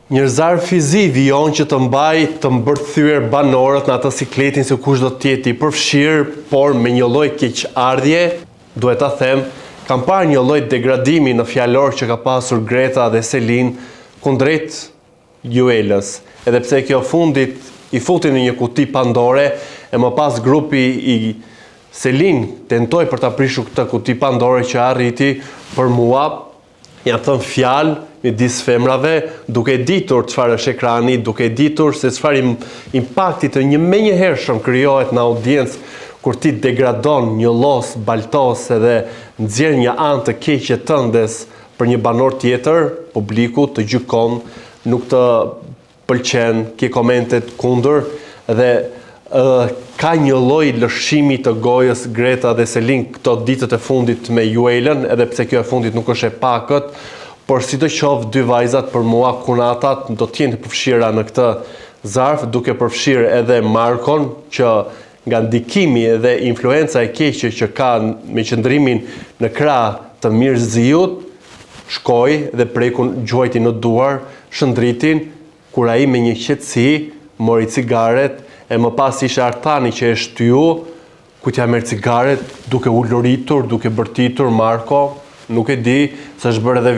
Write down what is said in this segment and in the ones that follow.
Një zarf fizik vijon që të mbaj të mbërthyer banorët në atë sikletin se kush do të jetë i përfshirë, por me një lloj keqardhje, duhet ta them, kam parë një lloj degradimi në fjalor që ka pasur Greta dhe Selin kundrejt Juelës. Edhe pse kjo fundit i futi në një kuti Pandore, e më pas grupi i Selin tentoi për ta prishur këtë kuti Pandore që arriti, për mua ja thënë fjalë midis femrave, duke ditur çfarë është ekrani, duke ditur se çfarë impakti të një menjëhershëm krijohet në audiencë kur ti degradon një llos baltos edhe nxjerr një anë të keqe tëndes për një banor tjetër, publiku të gjykon, nuk të pëlqen, ke komentet kundër dhe ka një lloj lëshimi të gojës Greta dhe Selin këto ditët e fundit me Juelën, edhe pse kjo e fundit nuk është e pakët, por sidoqoftë dy vajzat për mua kunatat do të jenë të përfshira në këtë zarf, duke përfshirë edhe Markon, që nga ndikimi dhe influenca e keqe që ka me qëndrimin në krah të Mirziut, shkoi dhe prekun gjuajti në duar shëndritin, kur ai me një qetësi mori cigaret, e më pas ishte Artani që e shtyu, ku t'ja merr cigaret, duke u loritur, duke bërtitur Marko. Nuk e di, s'është bërë edhe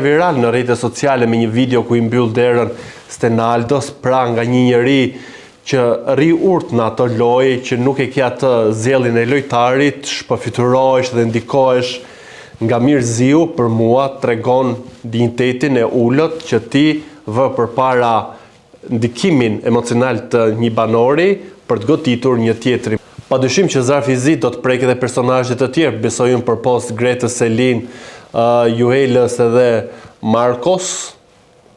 viral në rrjetet sociale me një video ku i mbyll derën Stenaldos pra nga një njeri që rri urt në ato lojë, që nuk e ke atë zellin e lojtarit, shpëfytyrohesh dhe ndikohesh nga Mirziu, për mua tregon dinjitetin e ulët që ti vë përpara ndikimin emocional të një banori për të gotitur një tjetri. Padyshim që zarfi i zi do të prek edhe personazhe të tjerë, besoj unë përpost Gretës, Selin, Juelës edhe Markos,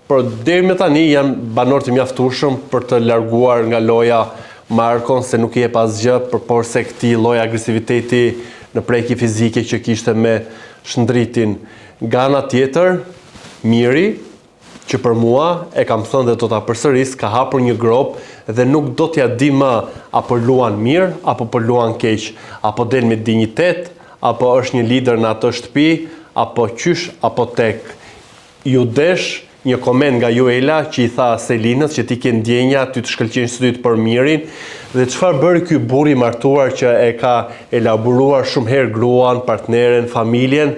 por deri me tani janë banorë të mjaftueshëm për të larguar nga loja Markon, se nuk i jep asgjë, përporse këtij lloj agresiviteti në prekje fizike që kishte me shndritin. Nga ana tjetër, Miri, që për mua, e kam thënë dhe do ta përsëris, ka hapur një grop dhe nuk do t'ja di më apo luan mirë, apo po luan keq, apo del me dinjitet, apo është një lider në atë shtëpi, apo qysh, apo tek. Ju desh një koment nga Juela që i tha Selinës që ti ke ndjenja, ty të shkëlqen syt për Mirin, dhe çfarë bëri ky burr i martuar që e ka elaboruar shumë herë gruan, partneren, familjen,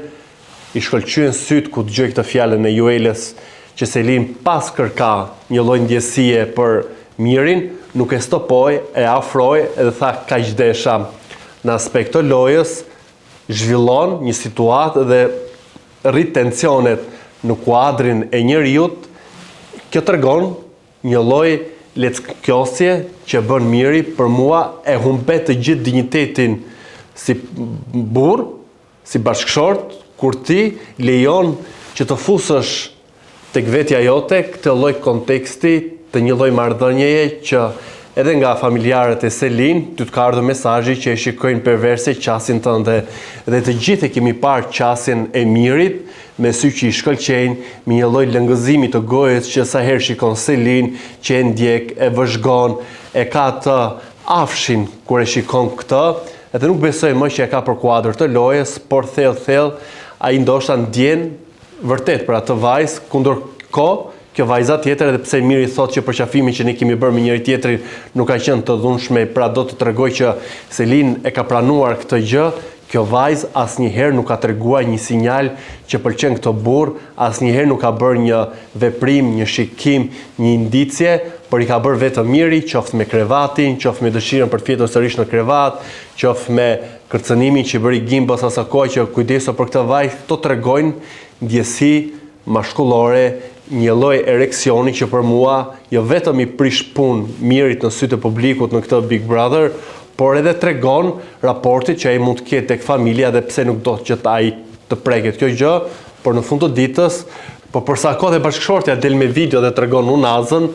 i shkëlqyen syt ku dëgjoj këtë fjalën e Juelës, që Selin pas kërka një lloj ndjesie për Mirin, nuk e stopoi, e afroi edhe tha kaq desha. Në aspekt të lojës zhvillon një situatë dhe rrit tensionet në kuadrin e njeriut. Kjo tregon një lloj leckëqosje që bën Miri, për mua e humbet të gjithë dinjitetin si burr, si bashkëshort, kur ti lejon që të fusësh tek vetja jote këtë lloj konteksti të një lloj marrëdhënieje që edhe nga familjarët e Selin ty të ka ardhur mesazhi që e shikojnë perverse qasin tënde, dhe të gjithë e kemi parë qasin e Mirit me sy që i shkëlqejnë, me një lloj lëngëzimi të gojës që sa herë shikon Selin, që e ndjek, e vëzhgon, e ka të afshin kur e shikon këtë, edhe nuk besoj më që e ka për kuadër të lojës, por thellë ai ndoshta ndjen vërtet për atë vajzë, kundërkohë kjo vajza tjetër, edhe pse Miri thotë që përqafimin që ne kemi bërë me njëri tjetrin nuk ka qenë të dhunshme, pra do të tregoj që Selin e ka pranuar këtë gjë, kjo vajzë asnjëherë nuk ka treguar një sinjal që pëlqen këtë burr, asnjëherë nuk ka bërë një veprim, një shikim, një indicje, por i ka bërë vetëm Miri, qoftë me krevatin, qoftë me dëshirën për të fjetur sërish në krevat, qoftë me kërcënimin që bëri Gimbos asakoj që kujdeso për këtë vajzë, këto tregojnë ndjesi mashkullore, një lloj ereksioni që për mua jo vetëm i prish punë Mirit në sytë e publikut në këtë Big Brother, por edhe tregon raportit që ai mund të ketë tek familja, dhe pse nuk do që ai të preket kjo gjë, por në fund të ditës, po për sa kohë dhe bashkëshortja del me video dhe tregon unazën,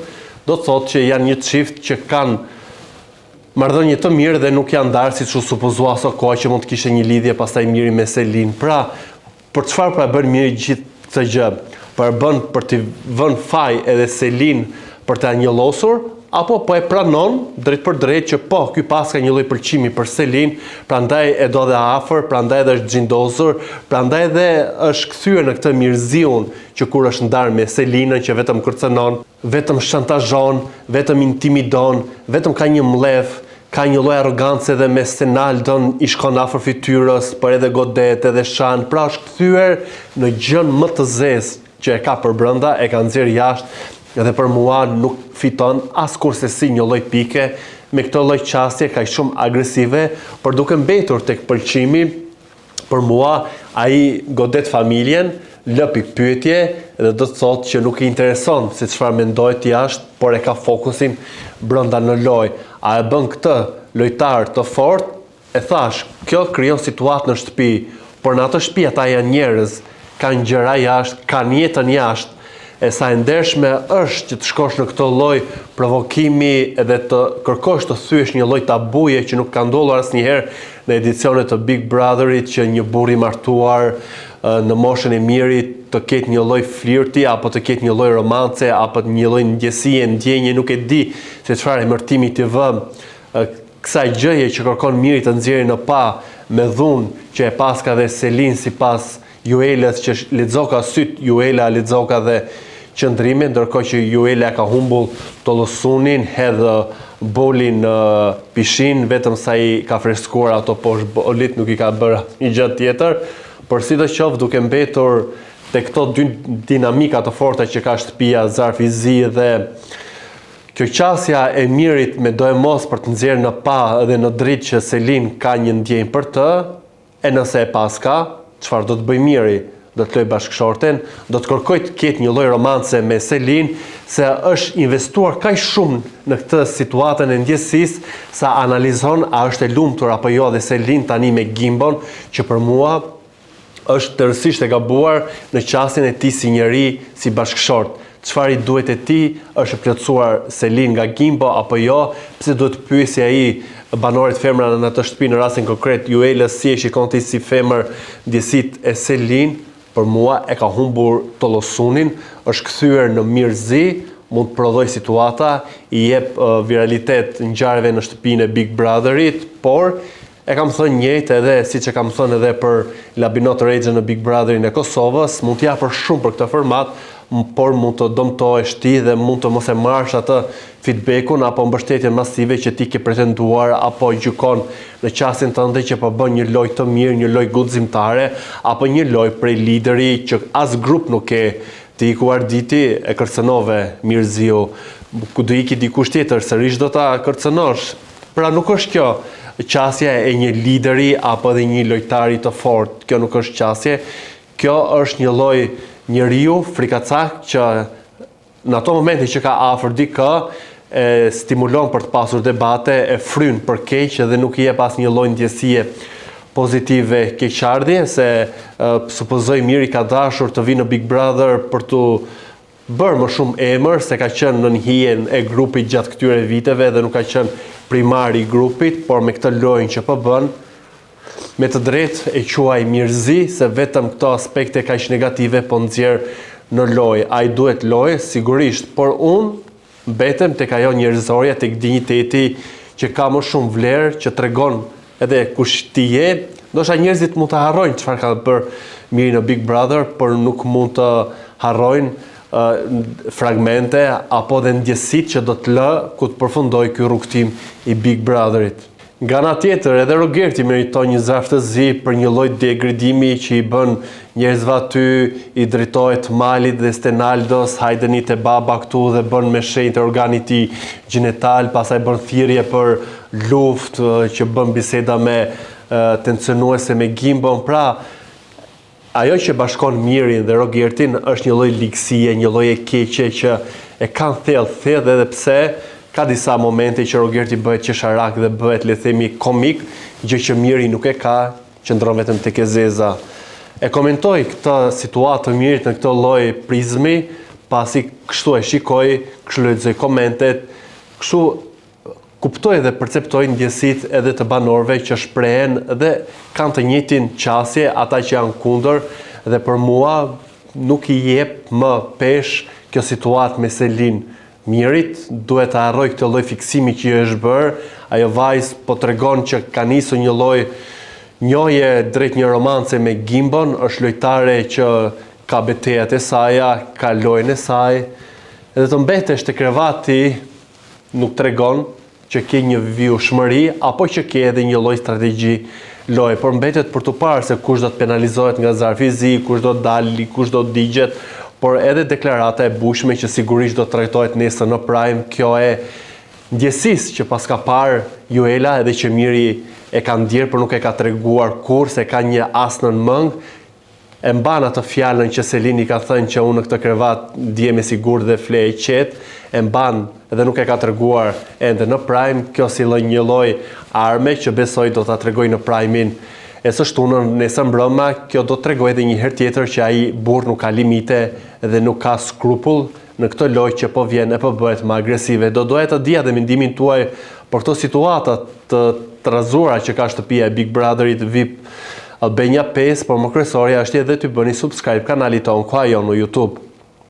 do të thotë që janë një çift që kanë marrëdhënie të mirë dhe nuk janë ndarë siç u supozua aso kohë që mund të kishte një lidhje pastaj Miri me Selin. Pra, për çfarë pra bën Miri gjithë këtë gjë? Për të vënë faj edhe Selin për ta njëllosur, apo po e pranon drejt për drejt që po, ky pas ka një lloj pëlqimi për Selin, prandaj e do dhe afër, prandaj dhe është xhindosur, prandaj dhe është kthyer në këtë mirëziun që kur është ndarë me Selinën që vetëm kërcënon, vetëm shantazhon, vetëm intimidon, vetëm ka një mledh, ka një lloj arrogancë edhe me Stenaldon, i shkon afër fytyrës, por edhe godet edhe shan, pra është kthyer në gjën më të zezë që e ka për brenda, e ka nxjerr jashtë. Edhe për mua nuk fiton askur se si një lloj pike me këtë lloj qasje kaq shumë agresive, por duke mbetur tek pëlqimi, për mua ai godet familjen, lë pikë pyetje dhe do të thotë që nuk i intereson se çfarë mendohet jashtë, por e ka fokusin brenda në lojë. A e bën këtë lojtar të fortë? E thash, kjo krijon situatë në shtëpi, por në atë shtëpi ata janë njerëz, kanë gjëra jashtë, kanë jetën jashtë. E sa e ndershme është që të shkosh në këtë lloj provokimi edhe të kërkosh të thyesh një lloj tabuje që nuk ka ndodhur asnjëherë në edicionet të Big Brotherit, që një burr i martuar në moshën e mirit të ketë një lloj flirti apo të ketë një lloj romance apo një lloj ndjesie, ndjenje, nuk e di se çfarë emërtimi t'i vë kësaj gjëje që kërkon miri të nxjerrë në pa me dhunë që e paska dhe Selin sipas Juelës, që lexoka syt Juela lexoka dhe qëndrimin, ndërkohë që Juela ka humbull tollosunin, hedhë bolin në pishin, vetëm sa i ka freskuar ato poshtë bolit, nuk i ka bërë një gjë tjetër. Por sidoqoftë, duke mbetur te këto dy dinamika të forta që ka shtëpia Zarfi Zi dhe kjo qasja e mirit me do e mos për të nxjerrë në pa edhe në dritë që Selin ka një ndjenjë për të, e nëse e paska, çfarë do të bëj miri? Do të loj bashkëshorten, do të kërkoj të ketë një lloj romance me Selin, se është investuar kaq shumë në këtë situatën e ndjesisë, sa analizon a është e lumtur apo jo, dhe Selin tani me Gimbon, që për mua është tërësisht e gabuar në qasjen e tij si njeri, si bashkëshort. Çfarë i duhet e tij, është plotësuar Selin nga Gimbo apo jo? Pse duhet të pyesë ai banorët femra në atë shtëpi, në rastin konkret Juela, si e shikon ti si femër ndjesitë e Selin? Për mua e ka humbur tollosunin, është kthyer në mirëzi, mund të prodhoj situata, i jep viralitet ngjarjeve në shtëpinë e Big Brotherit, por e kam thënë njëjtë edhe siç e kam thënë edhe për Labinot Rexha në Big Brotherin e Kosovës, mund të japësh shumë për këtë format, por mund të dëmtohesh ti dhe mund të mos e marrësh atë feedbackun apo mbështetjen masive që ti ke pretenduar apo gjykon në qasjen tënde që po bën një lojë të mirë, një lojë guximtare apo një lojë prej lideri që as grup nuk e ti ku arditi e kërcënove Mirziu, ku do iki dikush tjetër sërish do ta kërcënosh. Pra nuk është kjo qasja e një lideri apo dhe një lojtari të fortë, kjo nuk është qasje, kjo është një lloj njeriu frikacak që në ato momente që ka afër dikë e stimulon për të pasur debate, e fryn për keq dhe nuk i jep asnjë lloj ndjesie pozitive keqardhje, se supozoj miri ka dashur të vinë në Big Brother për të bërë më shumë emër, se ka qenë në hijen e grupit gjatë këtyre viteve dhe nuk ka qenë primari i grupit, por me këtë lojën që po bën, me të drejtë e quaj mirëzi, se vetëm këto aspekte kaq negative po nxjerr në lojë. Ai duhet lojë sigurisht, por unë mbetem tek ajo njerëzorja, tek dinjiteti që ka më shumë vlerë, që tregon edhe kush ti je. Ndoshta njerëzit mund të harrojnë çfarë ka bërë miri në Big Brother, por nuk mund të harrojnë fragmente apo dhe ndjesitë që do të lë ku të përfundoj ky rrugtim i Big Brotherit. Nga ana tjetër, edhe Rogerti meriton një zarf të zi për një lloj degradimi që i bën njerëzve aty, i drejtohet Malit dhe Stenaldos, hajdeni te baba këtu dhe bën me shenjtë organit i gjinetal, pastaj bën thirrje për luftë, që bën biseda me tensionuese me Gimbon. Pra, ajo që bashkon Mirin dhe Rogertin është një lloj ligësie, një lloj e keqe që e kanë thellë edhe pse ka disa momente që Rogerti bëhet qesharak dhe bëhet, le të themi, komik, gjë që Miri nuk e ka, qëndron vetëm tek e zeza. E komentoj këtë situatë të Mirit në këtë lloj prizmi, pasi kështu e shikoj, kështu lexoj komentet, kështu kuptoj dhe perceptoj ndjesitë edhe të banorëve që shprehen dhe kanë të njëjtin qasje, ata që janë kundër, dhe për mua nuk i jep më pesh kjo situatë me Selin mirit, duhet të harroj këtë lloj fiksimi që është bërë. Ajo vajzë po tregon që ka nisur një lloj njohje drejt një romance me Gimbon, është lojtare që ka betejat e saja, ka lojën e saj, edhe të mbetesh te krevati nuk tregon që ke një vjushmëri apo që ke edhe një lloj strategji loje, por mbetet për të parë se kush do të penalizohet nga zar fizik, kush do të dalë, kush do të digjet, por edhe deklarata e bushme që sigurisht do të trajtohet nesër në Prime, kjo e ndjesisë që pas ka parë Juela edhe që Miri e ka ndjerë, por nuk e ka treguar kur se ka një as në mëng. E mban atë fjalën që Selini ka thënë që unë në këtë krevat ndihem i sigurt dhe fle e qetë, e mban edhe nuk e ka treguar ende në Prime, kjo si një lloj arme që besoj do ta tregoj në Prime-in e së shtunën nesër mbrëmja. Kjo do të tregoj edhe një herë tjetër që ai burr nuk ka limite dhe nuk ka skrupull në këtë lojë që po vjen e po bëhet më agresive. Do doja të dija dhe mendimin tuaj për këto situata të trazuara që ka shtëpia e Big Brotherit VIP Albania 5, por më kryesorja është edhe të bëni subscribe kanalit tonë Kuajon në YouTube.